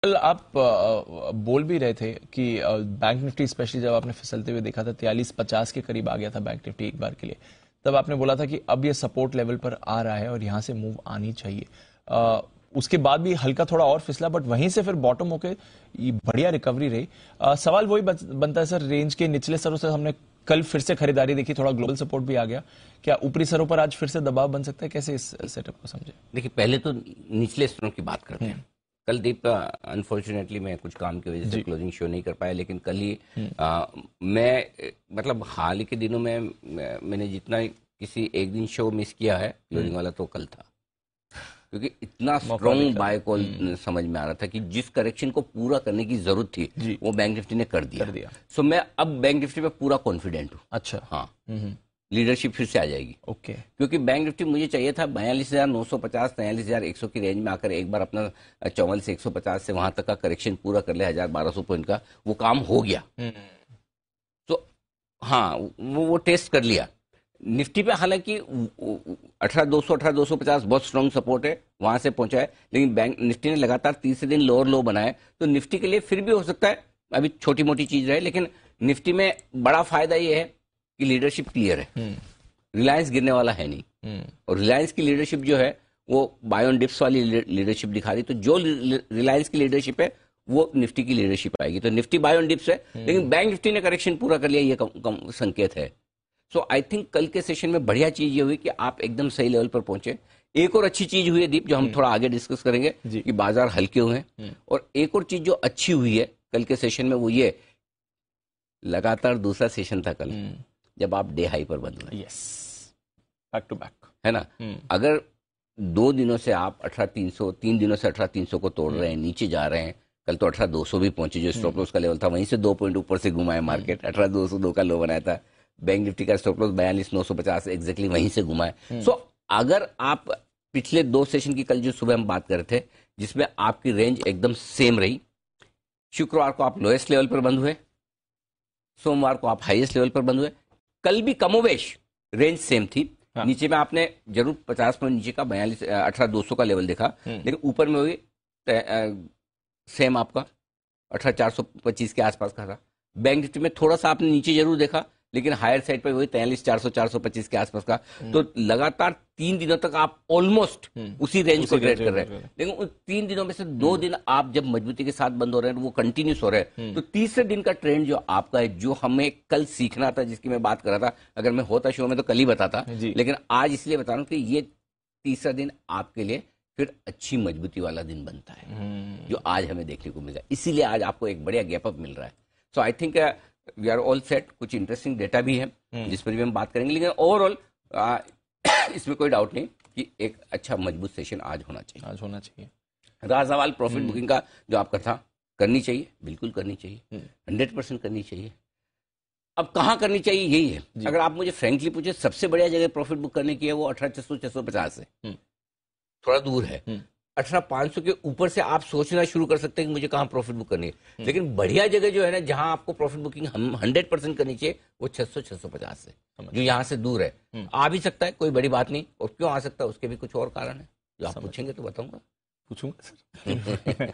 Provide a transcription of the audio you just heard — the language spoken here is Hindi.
कल आप बोल भी रहे थे कि बैंक निफ्टी स्पेशली जब आपने फिसलते हुए देखा था 43-50 के करीब आ गया था बैंक निफ्टी एक बार के लिए, तब आपने बोला था कि अब ये सपोर्ट लेवल पर आ रहा है और यहां से मूव आनी चाहिए। उसके बाद भी हल्का थोड़ा और फिसला, बट वहीं से फिर बॉटम होके ये बढ़िया रिकवरी रही। सवाल वही बनता है सर, रेंज के निचले स्तरों से हमने कल फिर से खरीदारी देखी, थोड़ा ग्लोबल सपोर्ट भी आ गया, क्या ऊपरी स्तरों पर आज फिर से दबाव बन सकता है? कैसे इस सेटअप को समझे? देखिए, पहले तो निचले स्तरों की बात करते हैं। कल दीप अनफॉर्चुनेटली मैं कुछ काम की वजह से क्लोजिंग शो नहीं कर पाया, लेकिन कल ही मैं मतलब हाल ही के दिनों में मैंने जितना किसी एक दिन शो मिस किया है क्लोजिंग वाला तो कल था, क्योंकि इतना स्ट्रॉन्ग बाय कॉल समझ में आ रहा था कि जिस करेक्शन को पूरा करने की जरूरत थी वो बैंक निफ्टी ने कर दिया। सो मैं अब बैंक निफ्टी पे पूरा कॉन्फिडेंट हूँ। अच्छा। हाँ, लीडरशिप फिर से आ जाएगी। ओके। क्योंकि बैंक निफ्टी मुझे चाहिए था 42,950 43,100 की रेंज में आकर एक बार अपना 54 से 150 से वहां तक का करेक्शन पूरा कर ले, 1,000-1,200 पॉइंट का वो काम हो गया। तो हाँ, वो टेस्ट कर लिया। निफ्टी पे हालांकि 18,200 18,250 बहुत स्ट्रांग सपोर्ट है, वहां से पहुंचा है, लेकिन बैंक निफ्टी ने लगातार तीसरे दिन लोअर लो बनाए, तो निफ्टी के लिए फिर भी हो सकता है अभी छोटी मोटी चीज रहे, लेकिन निफ्टी में बड़ा फायदा ये है कि लीडरशिप क्लियर है। रिलायंस गिरने वाला है नहीं, और रिलायंस की लीडरशिप जो है वो बाय ऑन डिप्स वाली लीडरशिप दिखा रही, तो जो रिलायंस की लीडरशिप है वो निफ्टी की लीडरशिप आएगी। तो निफ्टी बाय ऑन डिप्स है, लेकिन बैंक निफ्टी ने करेक्शन पूरा कर लिया, ये कम संकेत है। सो आई थिंक कल के सेशन में बढ़िया चीज ये हुई कि आप एकदम सही लेवल पर पहुंचे। एक और अच्छी चीज हुई है दीप, जो हम थोड़ा आगे डिस्कस करेंगे, कि बाजार हल्के हुए हैं। और एक और चीज जो अच्छी हुई है कल के सेशन में वो ये, लगातार दूसरा सेशन था कल जब आप डे हाई पर बंद हुए। यस, बैक टू बैक, है ना। अगर 2 दिनों से आप 18,300, 3 दिनों से 18,300 को तोड़ रहे हैं, नीचे जा रहे हैं, कल तो 18,200 भी पहुंचे, जो स्टॉप लॉस का लेवल था वहीं से 2 पॉइंट ऊपर से घुमाया मार्केट, 18,202 का लो बनाया था। बैंक निफ्टी का स्टॉप लॉस 42,950 एग्जैक्टली वहीं से घुमाया। सो अगर आप पिछले 2 सेशन की, कल जो सुबह हम बात कर रहे थे जिसमें आपकी रेंज एकदम सेम रही, शुक्रवार को आप लोएस्ट लेवल पर बंद हुए, सोमवार को आप हाईएस्ट लेवल पर बंद हुए, कल भी कमोवेश रेंज सेम थी। हाँ। नीचे में आपने जरूर 50 पॉइंट नीचे का 18,200 का लेवल देखा, लेकिन ऊपर में हुई सेम आपका 18,425 के आसपास का था। बैंक निफ्टी में थोड़ा सा आपने नीचे जरूर देखा, लेकिन हायर साइड पर वही 43,400 425 के आसपास का। तो लगातार 3 दिनों तक आप ऑलमोस्ट उसी रेंज को ट्रेड कर रहे हैं, लेकिन उन 3 दिनों में से 2 दिन आप जब मजबूती के साथ बंद हो रहे हैं, वो कंटिन्यूस हो रहे हैं। तो तीसरे दिन का ट्रेंड जो आपका है, जो हमें कल सीखना था, जिसकी मैं बात कर रहा था, अगर मैं होता शो में तो कल ही बताता, लेकिन आज इसलिए बता रहा हूं कि ये तीसरा दिन आपके लिए फिर अच्छी मजबूती वाला दिन बनता है, जो आज हमें देखने को मिला। इसीलिए आज आपको एक बढ़िया गैप अप मिल रहा है। So I think we are all set. कुछ इंटरेस्टिंग डेटा भी है जिस पर भी हम बात करेंगे, लेकिन ओवरऑल इसमें कोई डाउट नहीं कि एक अच्छा मजबूत सेशन आज होना चाहिए। रहा सवाल प्रॉफिट बुकिंग का, जो आपका था, करनी चाहिए, बिल्कुल करनी चाहिए, 100% करनी चाहिए। अब कहाँ करनी चाहिए यही है। अगर आप मुझे फ्रेंकली पूछे, सबसे बढ़िया जगह प्रॉफिट बुक करने की है वो 18,600 650 है, थोड़ा दूर है। 18,500 के ऊपर से आप सोचना शुरू कर सकते हैं कि मुझे कहाँ प्रॉफिट बुक करनी है, लेकिन बढ़िया जगह जो है ना, जहां आपको प्रॉफिट बुकिंग 100% करनी चाहिए, वो 600-650 से, जो यहाँ से दूर है। आ भी सकता है, कोई बड़ी बात नहीं, और क्यों आ सकता है उसके भी कुछ और कारण है, जो आप पूछेंगे तो बताऊंगा। पूछूंगा सर।